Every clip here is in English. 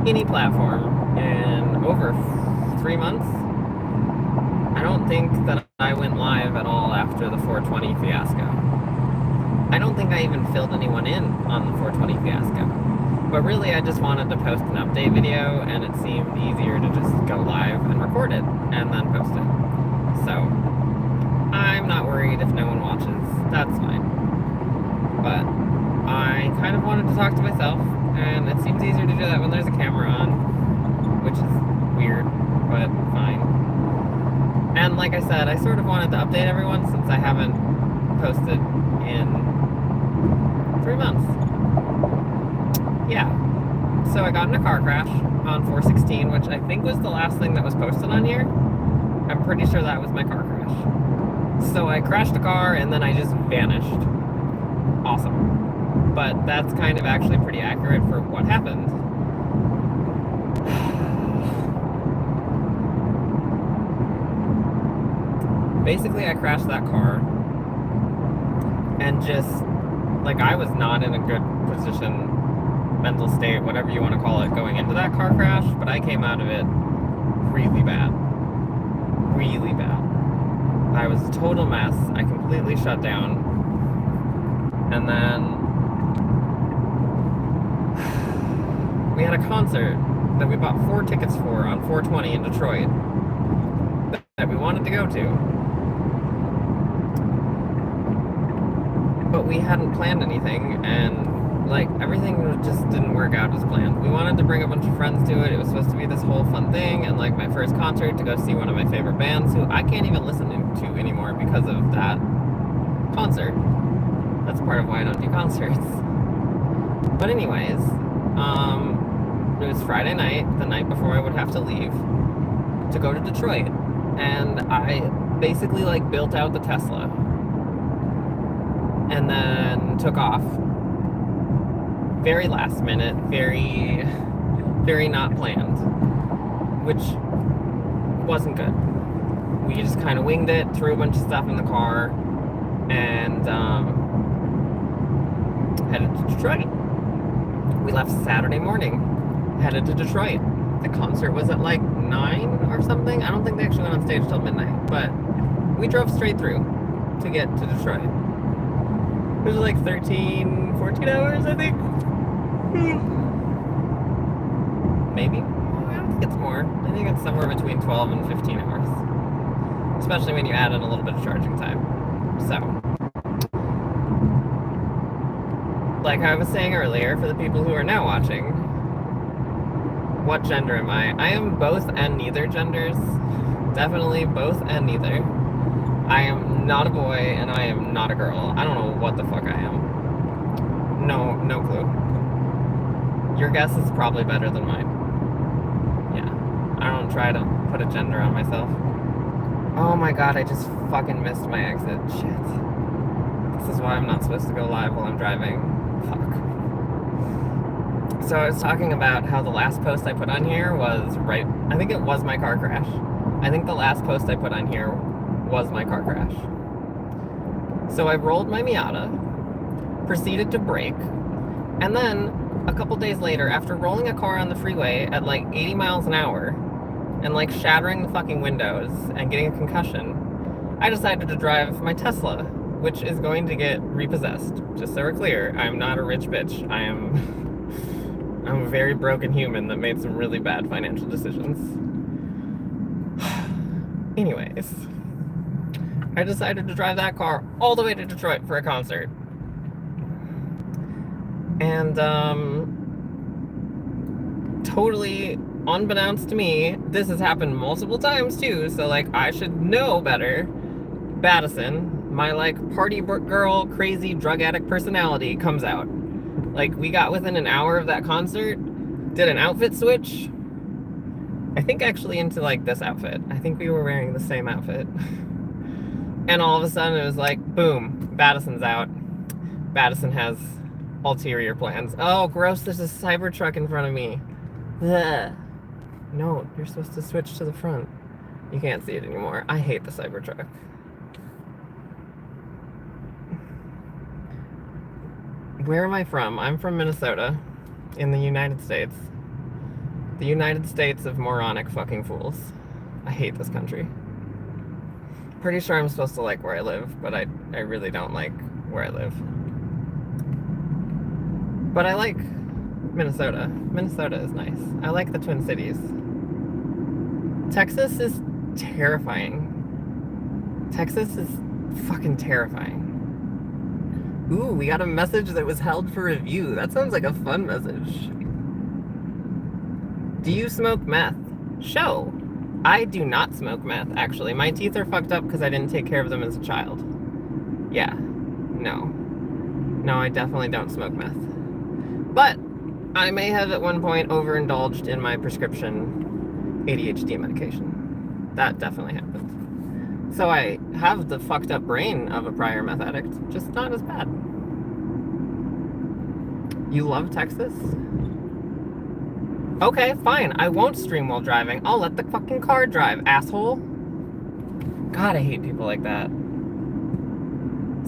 any platform in over 3 months. I don't think that I went live at all after the 420 fiasco. I don't think I even filled anyone in on the 420 fiasco. But really, I just wanted to post an update video, and it seemed easier to just go live and record it, and then post it. So, I'm not worried if no one watches. That's fine. But I kind of wanted to talk to myself, and it seems easier to do that when there's a camera on, which is weird, but fine. And like I said, I sort of wanted to update everyone since I haven't posted in 3 months. Yeah. So I got in a car crash on 416, which I think was the last thing that was posted on here. I'm pretty sure that was my car crash. So I crashed the car and then I just vanished. Awesome. But that's kind of actually pretty accurate for what happened. Basically, I crashed that car and just, like, I was not in a good position, mental state, whatever you want to call it, going into that car crash, but I came out of it really bad. Really bad. I was a total mess. I completely shut down. And then we had a concert that we bought 4 tickets for on 420 in Detroit that we wanted to go to. But we hadn't planned anything, and like everything just didn't work out as planned. We wanted to bring a bunch of friends to it. It was supposed to be this whole fun thing, and like my first concert to go see one of my favorite bands who I can't even listen to anymore because of that concert. That's part of why I don't do concerts. But anyways, it was Friday night, the night before I would have to leave to go to Detroit, and I basically like built out the Tesla and then took off. Very last minute, very, very not planned, which wasn't good. We just kind of winged it, threw a bunch of stuff in the car, and headed to Detroit. We left Saturday morning, headed to Detroit. The concert was at like 9 or something. I don't think they actually went on stage till midnight, but we drove straight through to get to Detroit. It was like 13, 14 hours, I think. Maybe? I don't think it's more. I think it's somewhere between 12 and 15 hours. Especially when you add in a little bit of charging time. So, like I was saying earlier, for the people who are now watching, what gender am I? I am both and neither genders. Definitely both and neither. I am not a boy and I am not a girl. I don't know what the fuck I am. No clue. Your guess is probably better than mine. Yeah. I don't try to put a gender on myself. Oh my god, I just fucking missed my exit. Shit. This is why I'm not supposed to go live while I'm driving. Fuck. So I was talking about how the last post I put on here was right. I think it was my car crash. I think the last post I put on here was my car crash. So I rolled my Miata, proceeded to brake, and then a couple days later, after rolling a car on the freeway at like 80 miles an hour and like shattering the fucking windows and getting a concussion, I decided to drive my Tesla, which is going to get repossessed. Just so we're clear, I'm not a rich bitch. I'm a very broken human that made some really bad financial decisions. Anyways, I decided to drive that car all the way to Detroit for a concert. And, totally unbeknownst to me, this has happened multiple times too, so, like, I should know better. Baddison, my, like, party girl, crazy drug addict personality comes out. Like, we got within an hour of that concert, did an outfit switch. I think actually into, like, this outfit. I think we were wearing the same outfit. And all of a sudden it was like, boom, Baddison's out. Baddison has ulterior plans. Oh, gross, there's a Cybertruck in front of me. Ugh. No, you're supposed to switch to the front. You can't see it anymore. I hate the Cybertruck. Where am I from? I'm from Minnesota, in the United States. The United States of moronic fucking fools. I hate this country. Pretty sure I'm supposed to like where I live, but I really don't like where I live. But I like Minnesota. Minnesota is nice. I like the Twin Cities. Texas is terrifying. Texas is fucking terrifying. Ooh, we got a message that was held for review. That sounds like a fun message. Do you smoke meth? Show. I do not smoke meth, actually. My teeth are fucked up because I didn't take care of them as a child. Yeah. No. No, I definitely don't smoke meth. But I may have at one point overindulged in my prescription ADHD medication. That definitely happened. So I have the fucked up brain of a prior meth addict, just not as bad. You love Texas? Okay, fine. I won't stream while driving. I'll let the fucking car drive, asshole. God, I hate people like that.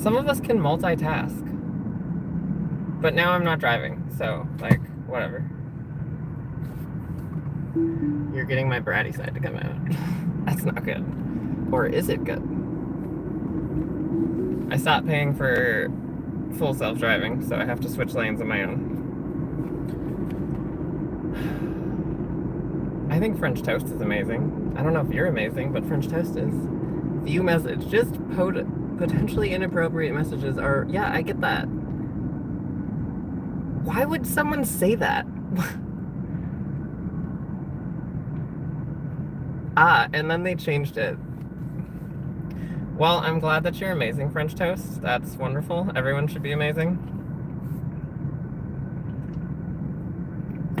Some of us can multitask. But now I'm not driving, so, like, whatever. You're getting my bratty side to come out. That's not good. Or is it good? I stopped paying for full self-driving, so I have to switch lanes on my own. I think French toast is amazing. I don't know if you're amazing, but French toast is. View message. Just potentially inappropriate messages are... Yeah, I get that. Why would someone say that? And then they changed it. Well, I'm glad that you're amazing, French toast. That's wonderful. Everyone should be amazing.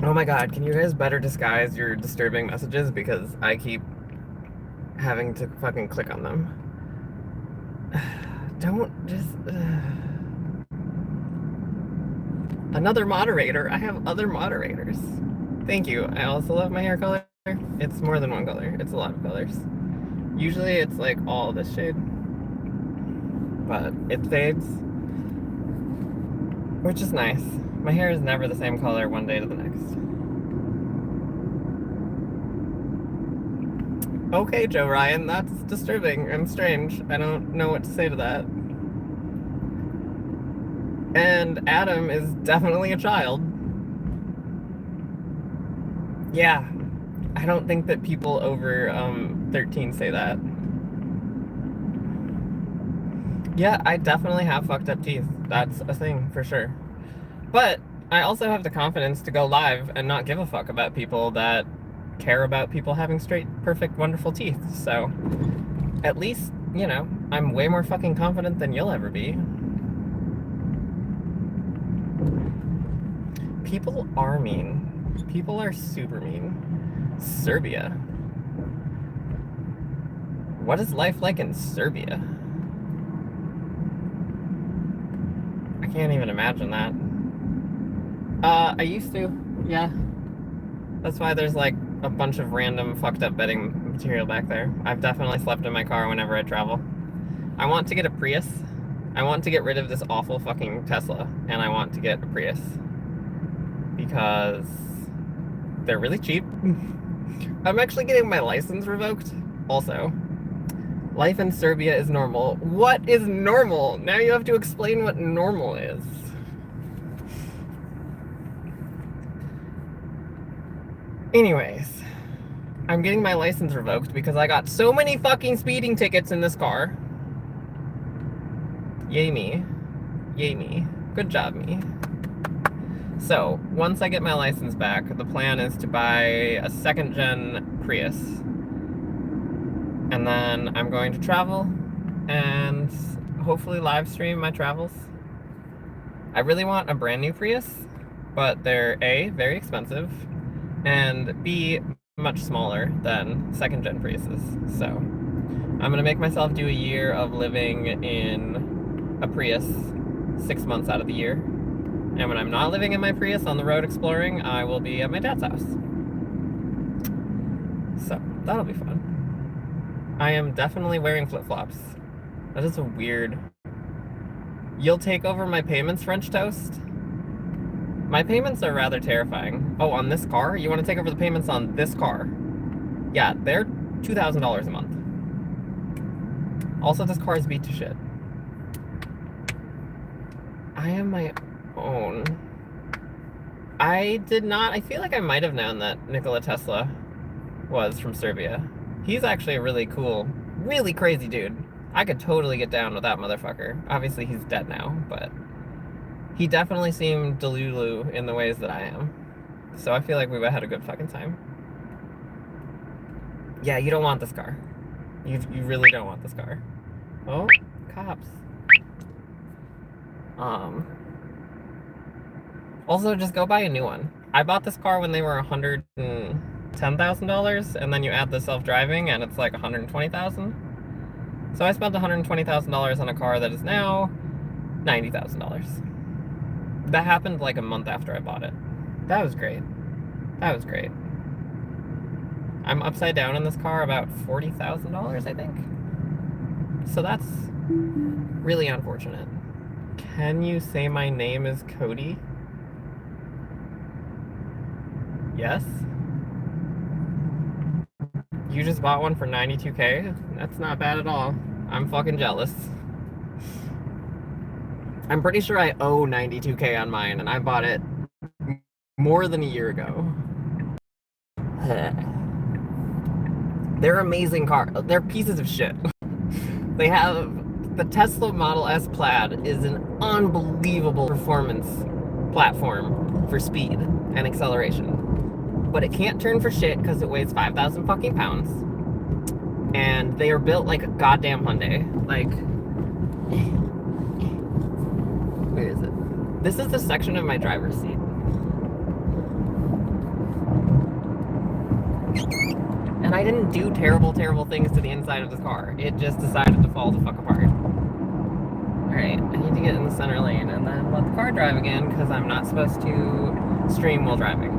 Oh my god, can you guys better disguise your disturbing messages? Because I keep having to fucking click on them. Don't just... Another moderator. I have other moderators. Thank you. I also love my hair color. It's more than one color. It's a lot of colors. Usually it's like all this shade. But it fades. Which is nice. My hair is never the same color one day to the next. Okay, Joe Ryan, that's disturbing and strange. I don't know what to say to that. And Adam is definitely a child. Yeah. I don't think that people over 13 say that. Yeah, I definitely have fucked up teeth. That's a thing, for sure. But I also have the confidence to go live and not give a fuck about people that care about people having straight, perfect, wonderful teeth. So, at least, you know, I'm way more fucking confident than you'll ever be. People are mean. People are super mean. Serbia. What is life like in Serbia? I can't even imagine that. I used to, yeah. That's why there's like a bunch of random fucked up bedding material back there. I've definitely slept in my car whenever I travel. I want to get a Prius. I want to get rid of this awful fucking Tesla, and I want to get a Prius. Because they're really cheap. I'm actually getting my license revoked. Also, life in Serbia is normal. What is normal? Now you have to explain what normal is. Anyways, I'm getting my license revoked because I got so many fucking speeding tickets in this car. Yay me. Yay me. Good job, me. So, once I get my license back, the plan is to buy a second-gen Prius. And then I'm going to travel and hopefully live stream my travels. I really want a brand new Prius, but they're A, very expensive, and B, much smaller than second-gen Priuses. So, I'm going to make myself do a year of living in a Prius 6 months out of the year. And when I'm not living in my Prius on the road exploring, I will be at my dad's house. So, that'll be fun. I am definitely wearing flip-flops. That is a weird... You'll take over my payments, French toast? My payments are rather terrifying. Oh, on this car? You want to take over the payments on this car? Yeah, they're $2,000 a month. Also, this car is beat to shit. I am my own. I did not. I feel like I might have known that Nikola Tesla was from Serbia. He's actually a really cool, really crazy dude. I could totally get down with that motherfucker. Obviously, he's dead now, but he definitely seemed delulu in the ways that I am. So I feel like we would have had a good fucking time. Yeah, you don't want this car. You really don't want this car. Oh, cops. Also, just go buy a new one. I bought this car when they were $110,000, and then you add the self-driving, and it's like $120,000. So I spent $120,000 on a car that is now $90,000. That happened like a month after I bought it. That was great. That was great. I'm upside down in this car about $40,000, I think. So that's really unfortunate. Can you say my name is Cody? Yes? You just bought one for $92K? That's not bad at all. I'm fucking jealous. I'm pretty sure I owe $92K on mine, and I bought it more than a year ago. They're amazing cars. They're pieces of shit. They have... The Tesla Model S Plaid is an unbelievable performance platform for speed and acceleration. But it can't turn for shit because it weighs 5,000 fucking pounds. And they are built like a goddamn Hyundai. Like... Where is it? This is the section of my driver's seat. And I didn't do terrible, terrible things to the inside of this car. It just decided to fall the fuck apart. Alright, I need to get in the center lane and then let the car drive again because I'm not supposed to stream while driving.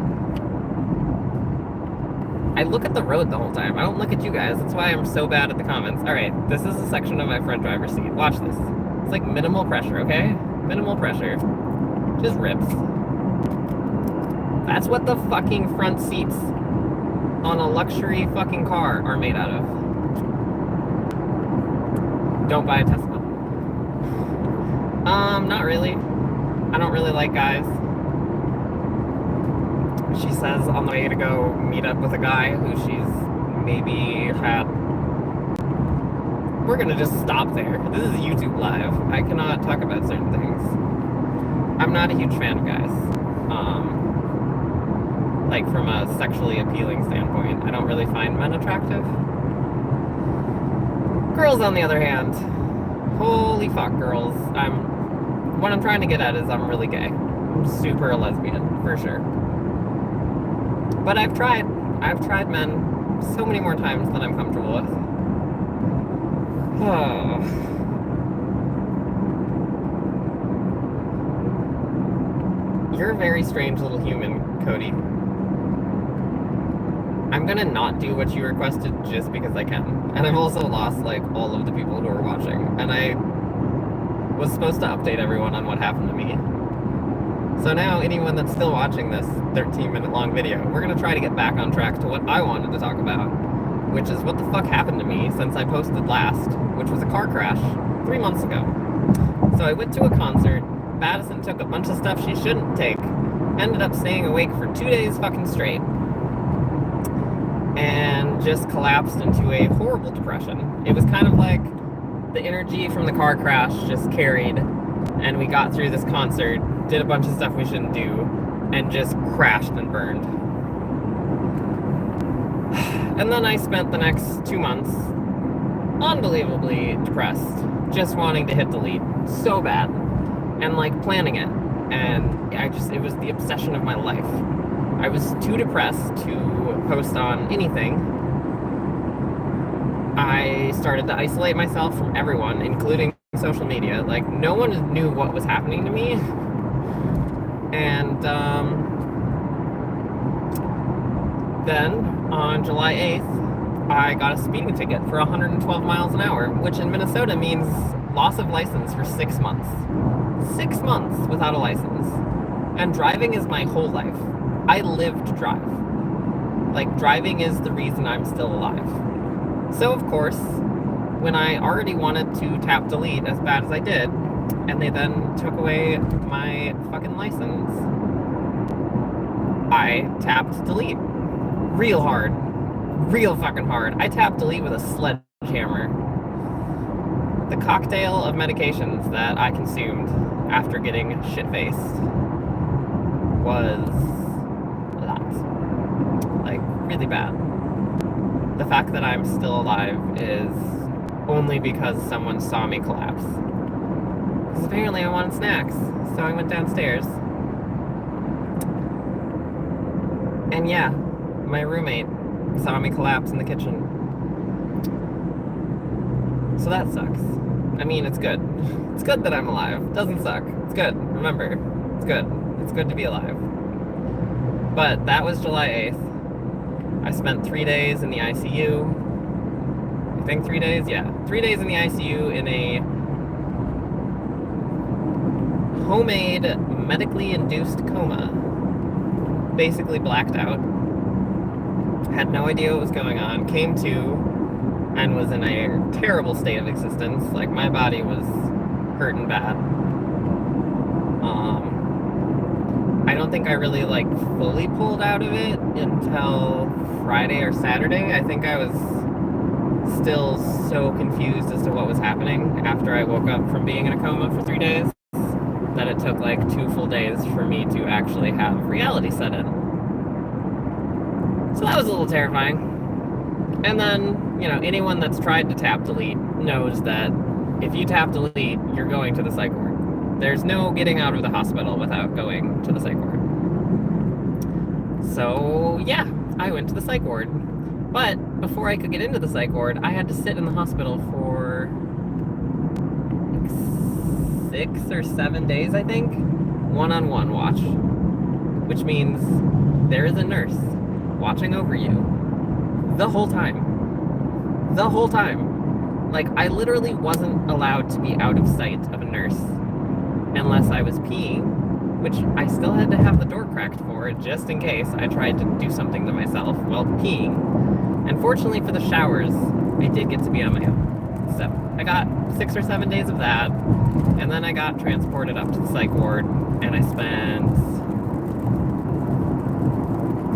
I look at the road the whole time. I don't look at you guys. That's why I'm so bad at the comments. Alright, this is a section of my front driver's seat. Watch this. It's like minimal pressure, okay? Minimal pressure. Just rips. That's what the fucking front seats on a luxury fucking car are made out of. Don't buy a Tesla. Not really. I don't really like guys. She says on the way to go meet up with a guy who she's maybe had... We're gonna just stop there. This is YouTube Live. I cannot talk about certain things. I'm not a huge fan of guys. Like from a sexually appealing standpoint. I don't really find men attractive. Girls, on the other hand, holy fuck, girls. What I'm trying to get at is I'm really gay. I'm super a lesbian, for sure. But I've tried men so many more times than I'm comfortable with. Oh. You're a very strange little human, Cody. I'm gonna not do what you requested just because I can. And I've also lost, like, all of the people who are watching. And I was supposed to update everyone on what happened to me. So now, anyone that's still watching this 13-minute long video, we're gonna try to get back on track to what I wanted to talk about, which is what the fuck happened to me since I posted last, which was a car crash 3 months ago. So I went to a concert, Madison took a bunch of stuff she shouldn't take, ended up staying awake for 2 days fucking straight, and just collapsed into a horrible depression. It was kind of like the energy from the car crash just carried, and we got through this concert, did a bunch of stuff we shouldn't do, and just crashed and burned. And then I spent the next 2 months unbelievably depressed, just wanting to hit delete so bad, and like planning it, and it was the obsession of my life. I was too depressed to post on anything. I started to isolate myself from everyone, including social media. Like, no one knew what was happening to me. And then, on July 8th, I got a speeding ticket for 112 miles an hour, which in Minnesota means loss of license for 6 months. 6 months without a license. And driving is my whole life. I live to drive. Like, driving is the reason I'm still alive. So, of course, when I already wanted to tap delete as bad as I did, and they then took away my fucking license, I tapped delete. Real hard. Real fucking hard. I tapped delete with a sledgehammer. The cocktail of medications that I consumed after getting shit-faced was a lot. Like, really bad. The fact that I'm still alive is only because someone saw me collapse. Because apparently I wanted snacks, so I went downstairs. And yeah, my roommate saw me collapse in the kitchen. So that sucks. I mean, it's good. It's good that I'm alive. It doesn't suck. It's good. Remember, it's good. It's good to be alive. But that was July 8th. I spent 3 days in the ICU. I think 3 days? Yeah. 3 days in the ICU in a homemade, medically induced coma. Basically blacked out. Had no idea what was going on. Came to and was in a terrible state of existence. Like, my body was hurting bad. I don't think I really, like, fully pulled out of it until Friday or Saturday. I think I was still so confused as to what was happening after I woke up from being in a coma for 3 days that it took, like, 2 full days for me to actually have reality set in. So that was a little terrifying. And then, you know, anyone that's tried to tap delete knows that if you tap delete, you're going to the psych ward. There's no getting out of the hospital without going to the psych ward. So, yeah, I went to the psych ward. But before I could get into the psych ward, I had to sit in the hospital for 6 or 7 days, I think, one-on-one watch. Which means there is a nurse watching over you the whole time. The whole time. Like, I literally wasn't allowed to be out of sight of a nurse unless I was peeing, which I still had to have the door cracked for, just in case I tried to do something to myself while peeing. And fortunately for the showers, I did get to be on my own. So, I got 6 or 7 days of that, and then I got transported up to the psych ward, and I spent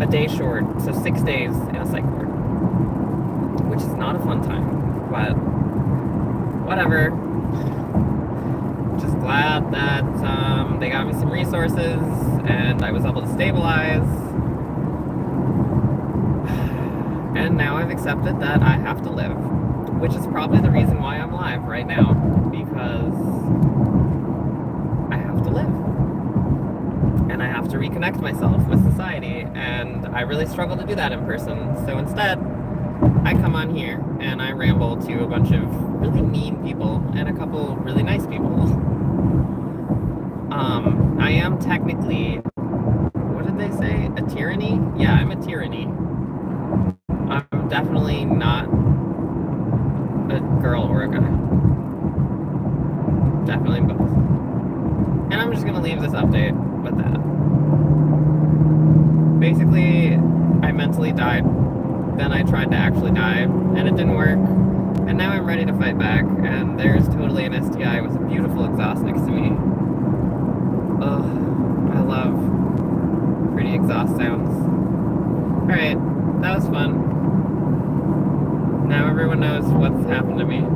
a day short, so 6 days in a psych ward, which is not a fun time, but whatever. Just glad that they got me some resources and I was able to stabilize. And now I've accepted that I have to live, which is probably the reason why I'm alive right now, because I have to live. And I have to reconnect myself with society, and I really struggle to do that in person. So instead, I come on here and I ramble to a bunch of really mean people and a couple really nice people. I am technically, what did they say? A tyranny? Yeah, I'm a tyranny. I'm definitely not a girl or a guy. Definitely both. And I'm just gonna leave this update with that. Basically, I mentally died. Then I tried to actually die, and it didn't work. And now I'm ready to fight back, and there's totally an STI with a beautiful exhaust next to me. Ugh, I love pretty exhaust sounds. Alright, that was fun. Now everyone knows what's happened to me.